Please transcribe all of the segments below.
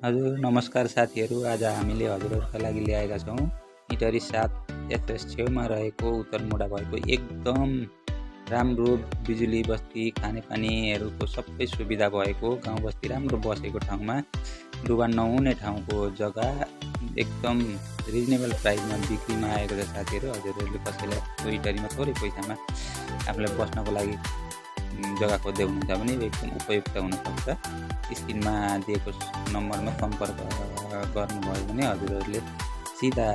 हजुर नमस्कार साथीहरू। आज हामीले हजुरहरूका लागि ल्याएका छौँ इटरी 7 एफएस छेउमा रहेको उत्तरमुडा भएको एकदम राम्रो बिजुली बस्ती खानेपानीहरूको सबै सुविधा भएको गाउँ बस्ती राम्रो बसेको ठाउँमा डुबा नहुने ठाउँको जग्गा एकदम रिजनेबल प्राइसमा बिक्रीमा आएको छ साथीहरू। हजुरहरूले कसैलाई इटरीमा थोरै पैसामा आफूलाई बस्नको लागि जग्गा खोज्दै हुनुहुन्छ भने एकदम उपयुक्त हुनसक्छ। स्क्रिनमा दिएको नम्बरमा सम्पर्क गर्नुभयो भने हजुरहरूले सिधा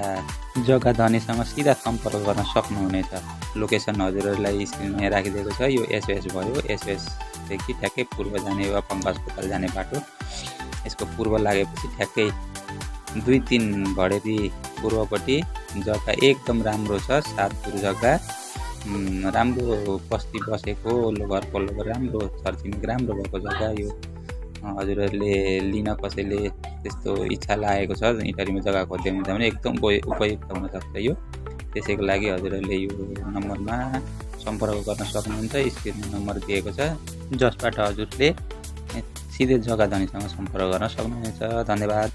जग्गा धनीसँग सिधा सम्पर्क गर्न सक्नुहुनेछ। लोकेसन हजुरहरूलाई स्क्रिनमा राखिदिएको छ। यो एसओएस भयो। एसओएसदेखि ठ्याक्कै पूर्व जाने वा पङ्क अस्पताल जाने बाटो। यसको पूर्व लागेपछि ठ्याक्कै 2-3 घडेरी पूर्वपट्टि जग्गा एकदम राम्रो छ। 7 पुर जग्गा, राम्रो बस्ती बसेको घर पल्लो राम्रो छरछिमेक राम्रो भएको जग्गा। यो हजुरहरूले लिन कसैले त्यस्तो इच्छा लागेको छ इटरीमा जग्गा खोज्दै हुनुहुन्छ भने एकदम उपयुक्त हुनसक्छ यो। त्यसैको लागि हजुरहरूले यो नम्बरमा सम्पर्क गर्न सक्नुहुन्छ। स्क्रिनमा नम्बर दिएको छ जसबाट हजुरले सिधै जग्गा धनीसँग सम्पर्क गर्न सक्नुहुनेछ। धन्यवाद।